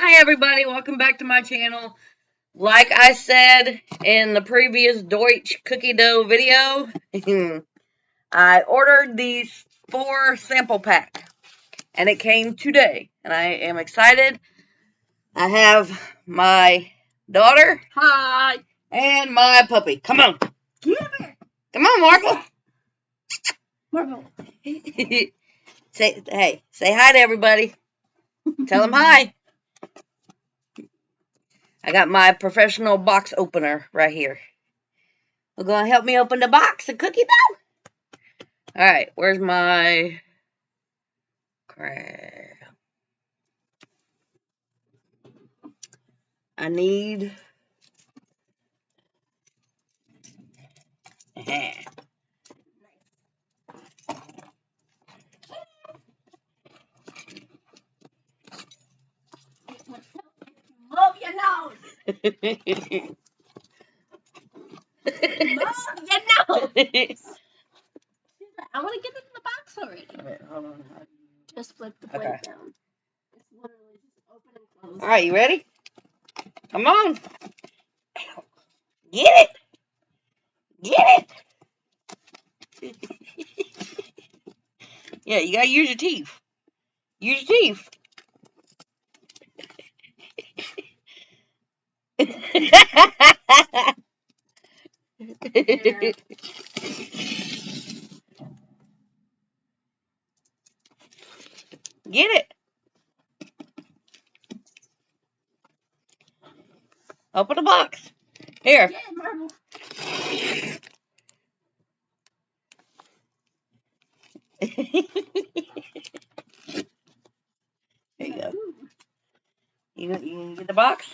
Hi everybody, welcome back to my channel. Like I said in the previous Doich cookie dough video, I ordered these 4 sample pack and it came today and I am excited. I have my daughter, hi, and my puppy. Come on. Come here. Come on, Marvel. Marvel. Say hi to everybody. Tell them hi. I got my professional box opener right here. We're going to help me open the box of cookie dough. Alright, where's my crab? I need... Move your nose! Move your nose! I want to get into the box already. Alright, hold on. Just flip the plate down. It's literally just open and close. Alright, you ready? Come on! Get it! Get it! Yeah, you gotta use your teeth. Use your teeth. Get it. Open the box. Here. Yeah, Marvel. There you go. You can get the box?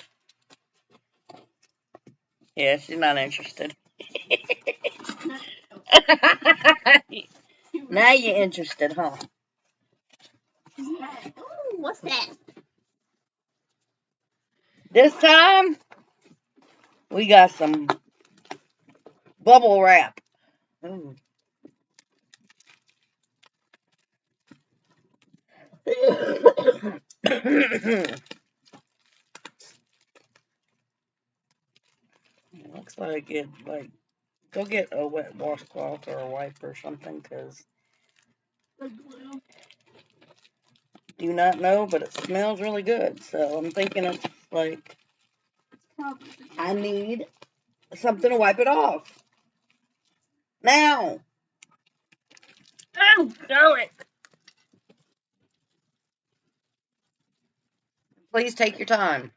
Yeah, she's not interested. Now you're interested, huh? Ooh, what's that? This time, we got some bubble wrap. Ooh. Looks like it, go get a wet washcloth or a wipe or something, because do not know, but it smells really good. So I'm thinking it's like, I need something to wipe it off. Now. Oh, darn it. Please take your time.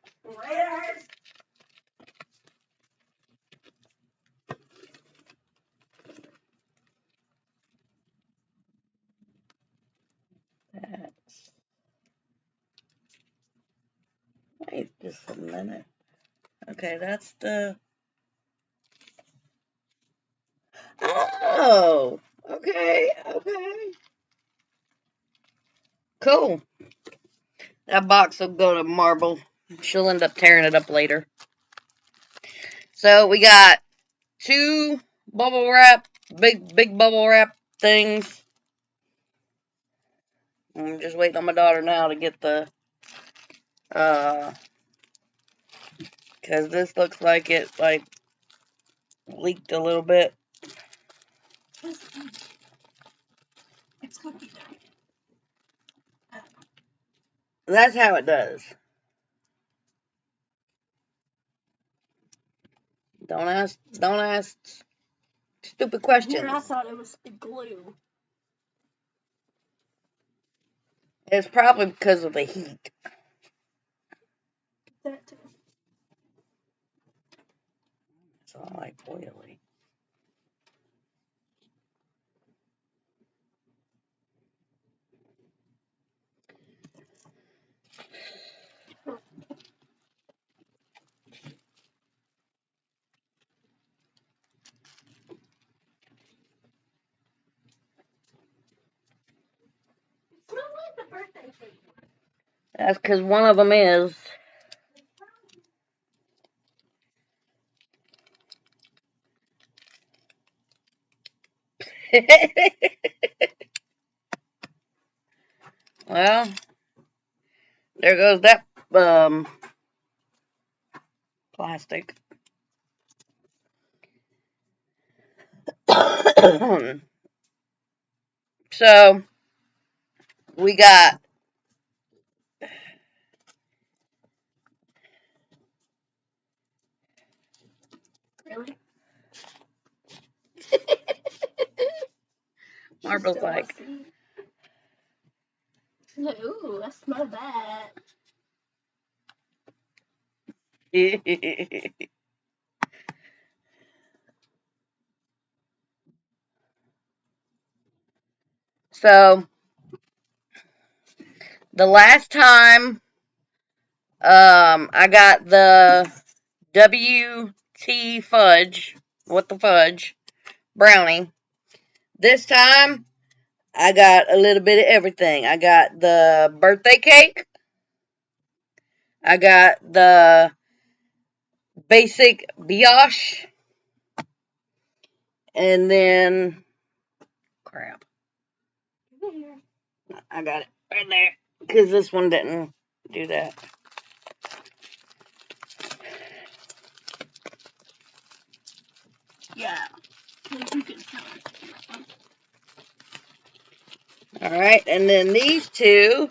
Wait just a minute. Okay, that's the... Oh, okay. Cool. That box will go to Marble. She'll end up tearing it up later. So we got 2 bubble wrap, big bubble wrap things. I'm just waiting on my daughter now to get the, because this looks like it, leaked a little bit. It's cookie dough. That's how it does. Don't ask stupid questions. I thought it was the glue. It's probably because of the heat. That too. It's all like oily. That's because one of them is. Well, there goes that plastic. So we got Really? Marble's like. Ooh, I smell that. So the last time I got the WT fudge, what the fudge brownie. This time I got a little bit of everything. I got the birthday cake. I got the basic brioche. And then, crap. I got it right there. Because this one didn't do that. Yeah. You can tell it. Alright, and then these two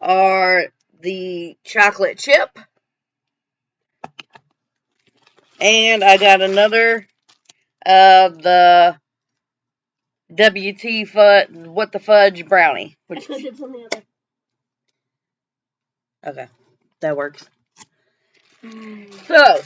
are the chocolate chip. And I got another of the WT fudge, what the fudge brownie. Which I did on the other. Okay, that works. So,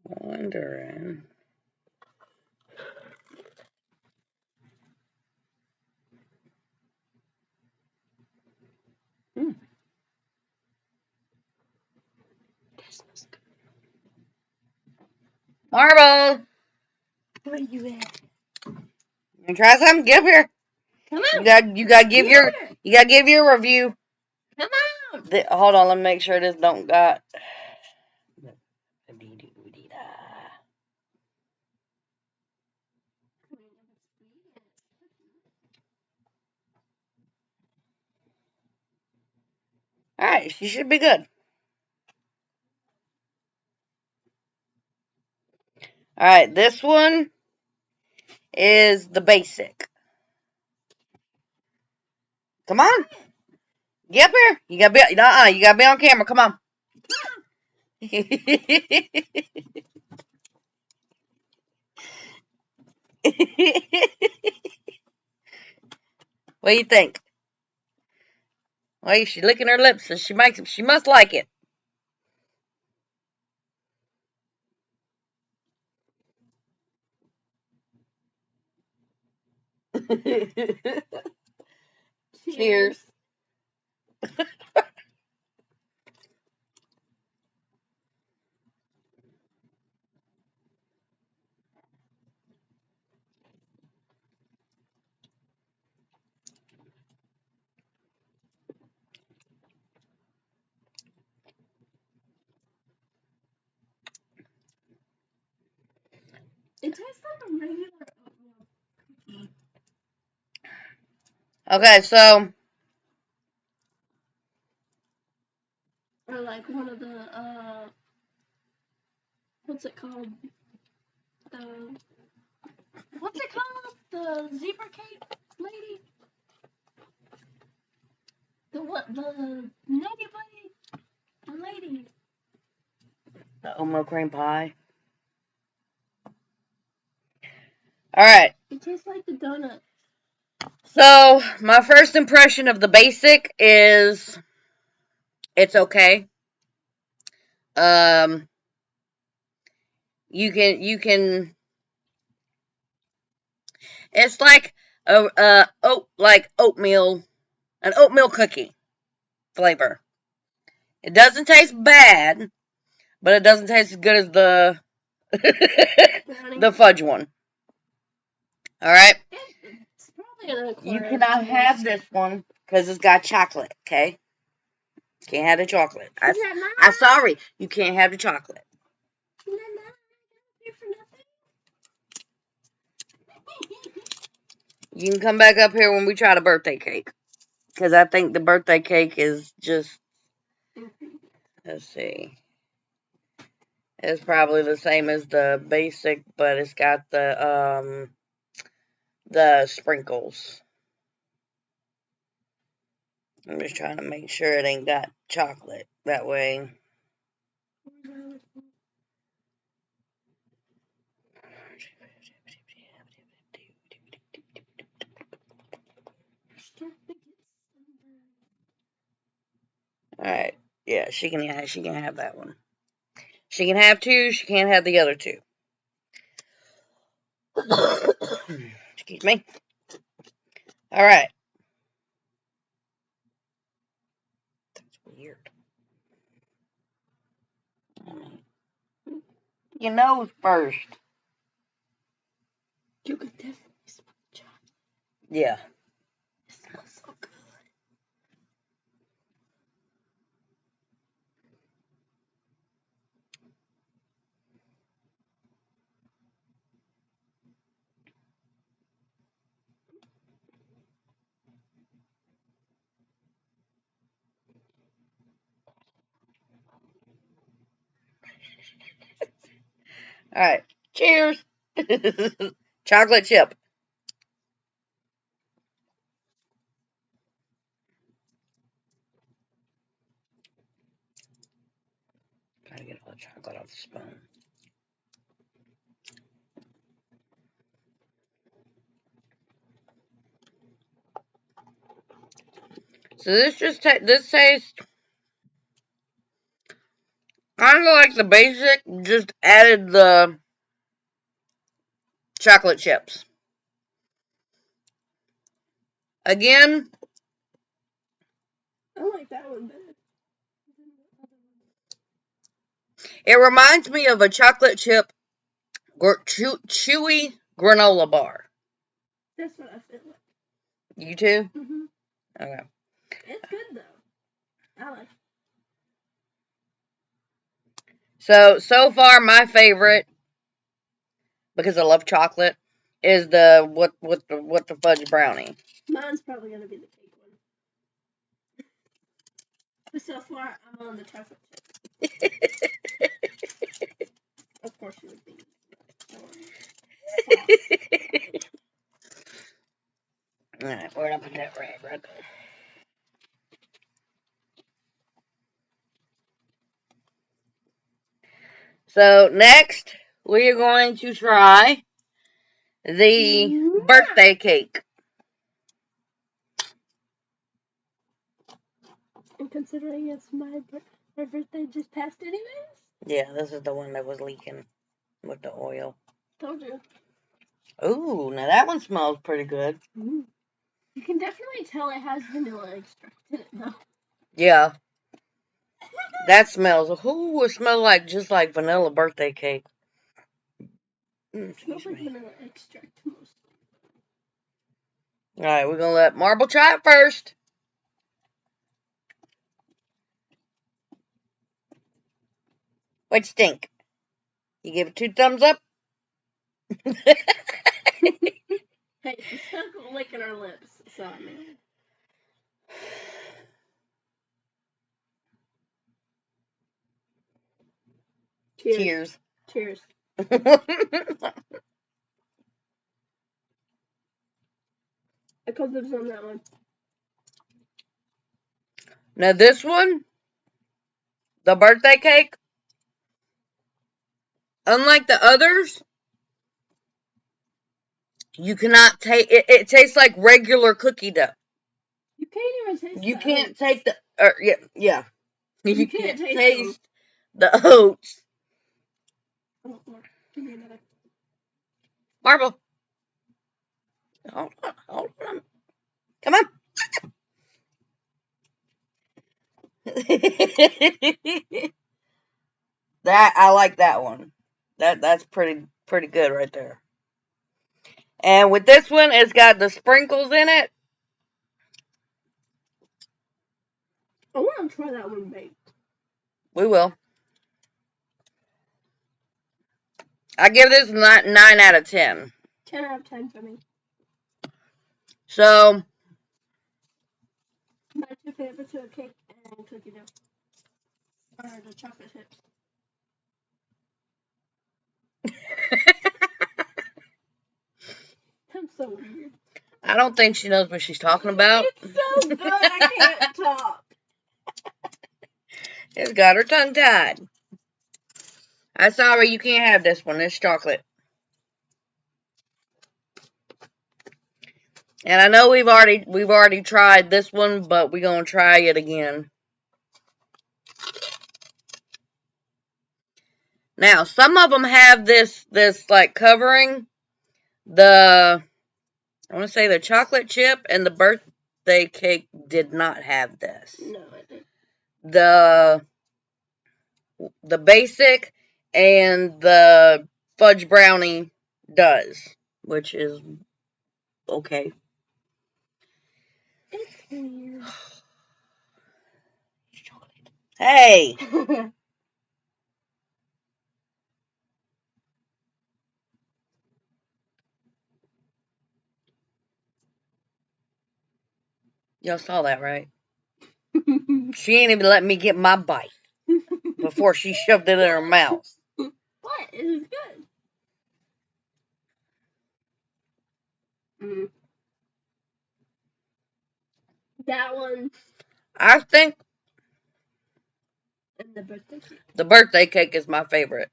wondering. Marble! Where you at? You try something? Give here. Come on. You gotta give your review. Come on. Hold on, let me make sure this don't got. Alright, she should be good. Alright, this one is the basic. Come on. Get up here. You gotta be on camera. Come on. What do you think? Well, she's licking her lips, so she must like it. Cheers. It tastes like a regular oatmeal cookie. Okay, so. Or like one of the, what's it called? What's it called? The zebra cake lady? The nutty buddy lady. The oatmeal cream pie. Alright. It tastes like the donut. So, my first impression of the basic is it's okay. You can it's like oatmeal, an oatmeal cookie flavor. It doesn't taste bad, but it doesn't taste as good as the the fudge one. All right. It's probably an You cannot have this one because it's got chocolate. Okay. Can't have the chocolate. Is that mine? I'm sorry. You can't have the chocolate. Is that mine? Here for nothing. You can come back up here when we try the birthday cake. Because I think the birthday cake is just, let's see. It's probably the same as the basic, but it's got the sprinkles. I'm just trying to make sure it ain't got chocolate. That way. Alright. Yeah, she can have that one. She can have two, she can't have the other two. Excuse me. Alright. That's weird. Your nose first. You could definitely smell chocolate. Yeah. It smells so good. Alright. Cheers. Chocolate chip. Gotta get all the chocolate off the spoon. So this tastes kind of like the basic, just added the chocolate chips. Again, I like that one better. it reminds me of a chocolate chip chewy granola bar. That's what I feel like. You too? Mm-hmm. Okay. It's good though. I like it. So far my favorite, because I love chocolate, is the the fudge brownie. Mine's probably gonna be the cake one. But so far, I'm on the chocolate chip. Of course, you would be. Alright, where'd I put that right there? So next, we are going to try the birthday cake. And considering it's my birthday just passed anyways? Yeah, this is the one that was leaking with the oil. Told you. Ooh, now that one smells pretty good. Mm. You can definitely tell it has vanilla extract in it though. Yeah. That smells, ooh, it smells like just like vanilla birthday cake. It smells like vanilla extract mostly. Alright, we're going to let Marble try it first. What'd you think? You give it 2 thumbs up? Hey, she's stuck licking her lips, so I mean. Cheers. Cheers. I called dibs on that one. Now this one, the birthday cake, unlike the others, you cannot take it. It tastes like regular cookie dough. You can't even taste You the can't oats. take the yeah. You can't can't taste taste the oats. Oh, give me another. Marble. Hold on. Come on. That I like that one. That's pretty good right there. And with this one, it's got the sprinkles in it. I want to try that one baked. We will. I give this 9 out of 10. 10 out of 10 for me. So, My two favorites are cake and cookie dough. Or the chocolate chips. That's so weird. I don't think she knows what she's talking about. It's so good, I can't talk. It's got her tongue tied. I'm sorry, you can't have this one. It's chocolate. And I know we've already tried this one, but we're gonna try it again. Now, some of them have this like covering. I want to say the chocolate chip and the birthday cake did not have this. No, it didn't. The basic and the fudge brownie does, which is okay. It's weird. Hey! Y'all saw that, right? She ain't even let me get my bite before she shoved it in her mouth. What? It is good. Mm. That one. I think And the birthday cake. the birthday cake is my favorite.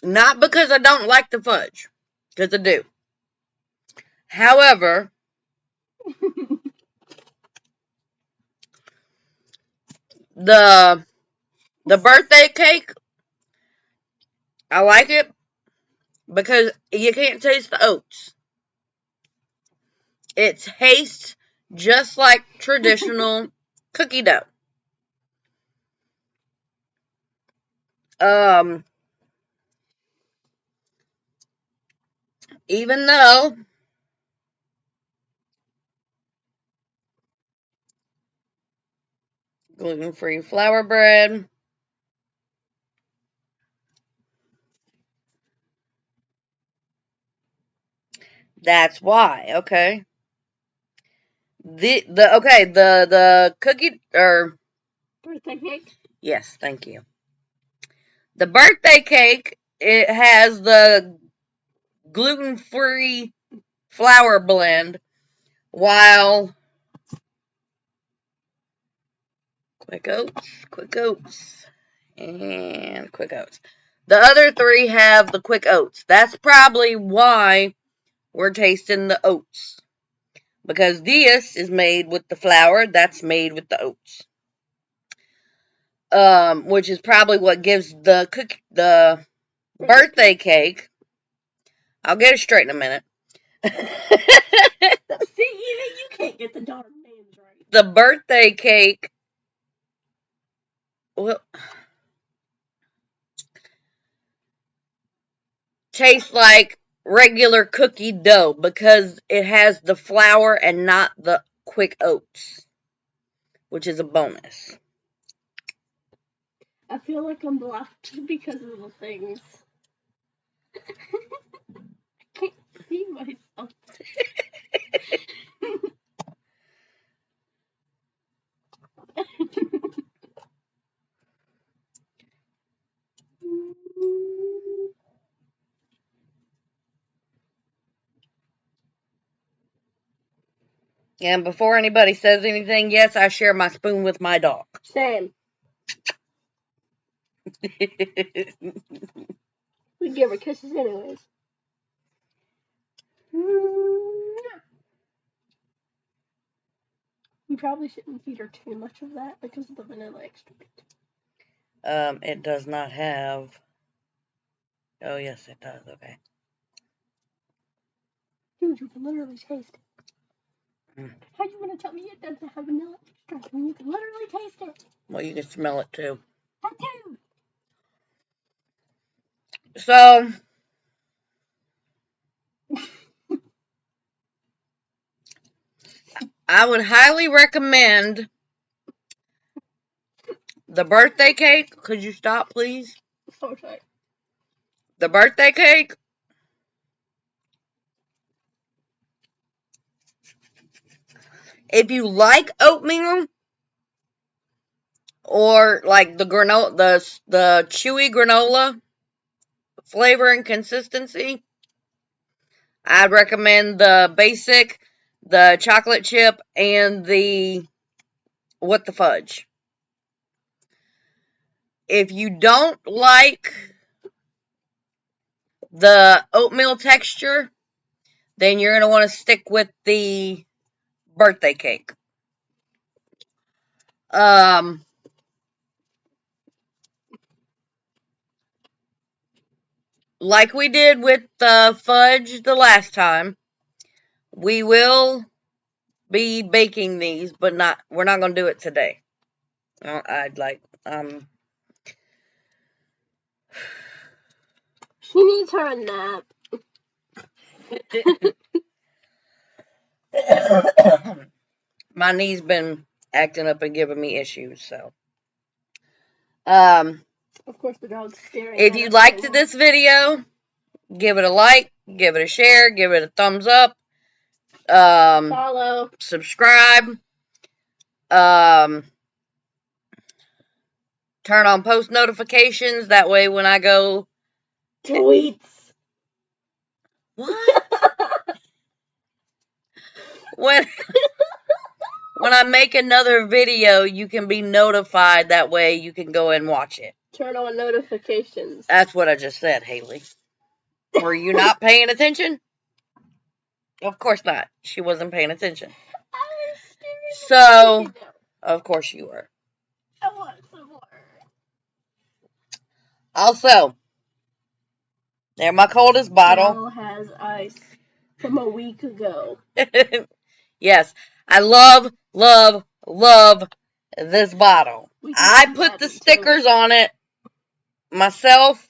Not because I don't like the fudge, because I do. However, the birthday cake, I like it because you can't taste the oats. It tastes just like traditional cookie dough. Even though gluten-free flour bread. That's why. Okay. The cookie or Birthday cake. yes, thank you. The birthday cake, it has the gluten-free flour blend, while quick oats, and quick oats. The other three have the quick oats. That's probably why we're tasting the oats. Because this is made with the flour, that's made with the oats. Which is probably what gives the birthday cake. I'll get it straight in a minute. See, even you can't get the darn names right. The birthday cake, well, tastes like regular cookie dough because it has the flour and not the quick oats, which is a bonus. I feel like I'm blocked because of the things. I can't see myself. And before anybody says anything, yes, I share my spoon with my dog. Same. We give her kisses anyways. You probably shouldn't feed her too much of that because of the vanilla extract. It does not have. Oh, yes, it does. Okay. Dude, you can literally taste it. Mm. How you gonna tell me it doesn't have vanilla extract when you can literally taste it? Well, you can smell it too. That too. So, I would highly recommend The birthday cake. Could you stop, please? So sorry. The birthday cake. If you like oatmeal or like the granola, the chewy granola flavor and consistency, I'd recommend the basic, the chocolate chip, and the what the fudge. If you don't like the oatmeal texture, then you're going to want to stick with the birthday cake. Like we did with the fudge the last time, we will be baking these, but we're not going to do it today. She needs her a nap. My knee's been acting up and giving me issues, so. Of course, the dog's staring. If you liked this video, give it a like, give it a share, give it a thumbs up. Follow. Subscribe. Turn on post notifications. That way when I go tweets. What? when I make another video, you can be notified. That way you can go and watch it. Turn on notifications. That's what I just said, Haley. Were you not paying attention? Of course not. She wasn't paying attention. So, of course you were. I want some more. Also, they're my coldest bottle. Still has ice from a week ago. Yes, I love this bottle. I put the stickers on it myself.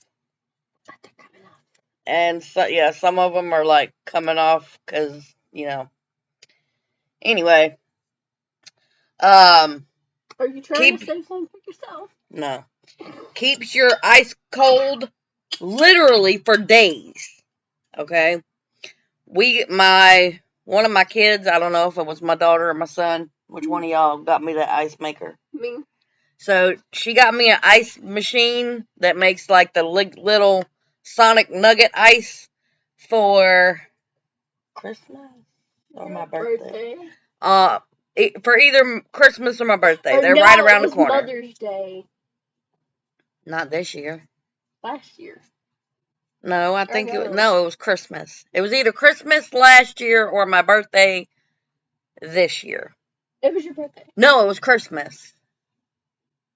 And so, yeah, some of them are like coming off because, you know. Anyway. Are you trying to save some for yourself? No. Keeps your ice cold literally for days. Okay? One of my kids, I don't know if it was my daughter or my son, which one of y'all got me that ice maker? Me. So she got me an ice machine that makes like the little Sonic Nugget ice for Christmas or my birthday. For either Christmas or my birthday. They're right around the corner. Mother's Day. Not this year. Last year. No, I think it was Christmas. It was either Christmas last year or my birthday this year. It was your birthday. No, it was Christmas.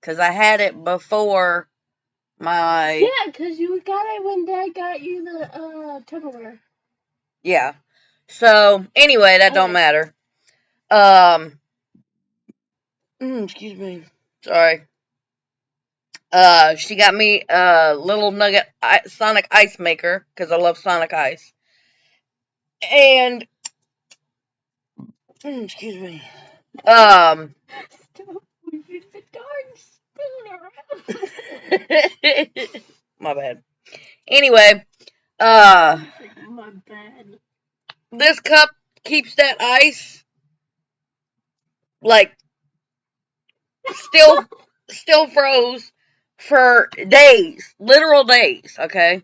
Because I had it before my... Yeah, because you got it when Dad got you the Tupperware. Yeah. So, anyway, that don't matter. Excuse me. Sorry. She got me a little nugget Sonic ice maker because I love Sonic ice. And excuse me. Stop moving the darn spoon around. My bad. Anyway, my bad. This cup keeps that ice like still froze for days, literal days, okay?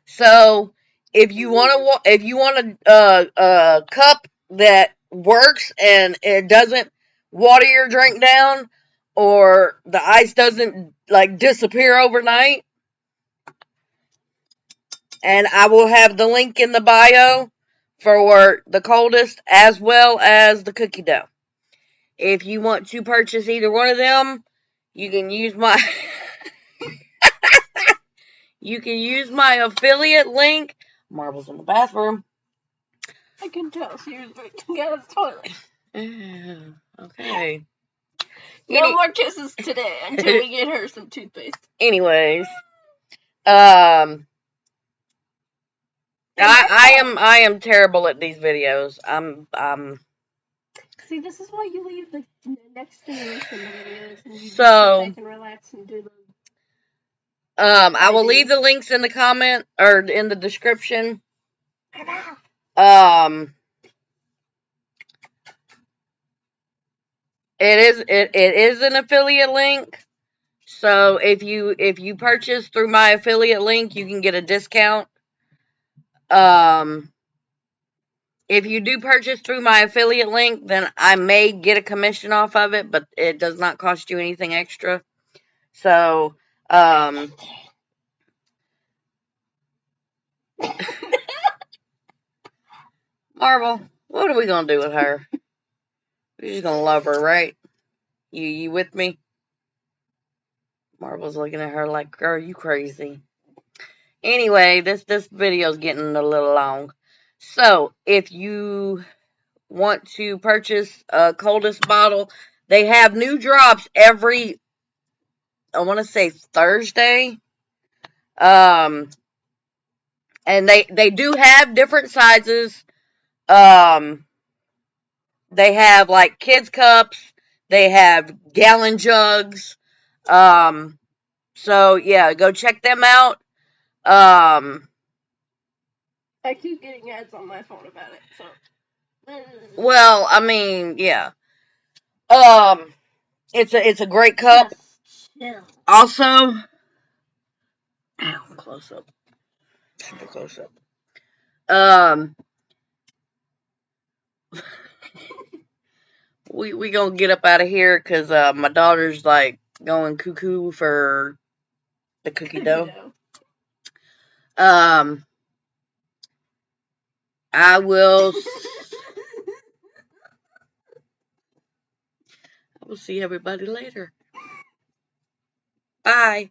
So, if you want a cup that works and it doesn't water your drink down or the ice doesn't like disappear overnight, and I will have the link in the bio for the coldest as well as the cookie dough. If you want to purchase either one of them, you can use my affiliate link. Marbles in the bathroom. I can tell she was drinking out of the toilet. Okay. No more kisses today until we get her some toothpaste. Anyways, I am terrible at these videos. See, this is why you leave the next generation the videos and you just So, sit back and relax and do the. I will leave the links in the comment or in the description. It is an affiliate link. So if you purchase through my affiliate link, you can get a discount. If you do purchase through my affiliate link, then I may get a commission off of it, but it does not cost you anything extra. So, Marvel, what are we gonna do with her? We're just gonna love her, right? You with me? Marvel's looking at her like, girl, you crazy. Anyway, this video's getting a little long. So, if you want to purchase a Coldest bottle, they have new drops every, I want to say Thursday. And they do have different sizes. They have like kids cups. They have gallon jugs. So yeah, go check them out. I keep getting ads on my phone about it, so. Well, I mean, yeah. It's a great cup. Yes, Also, close up. Super close up. We gonna get up out of here because my daughter's like going cuckoo for the cookie dough. I will see everybody later. Bye.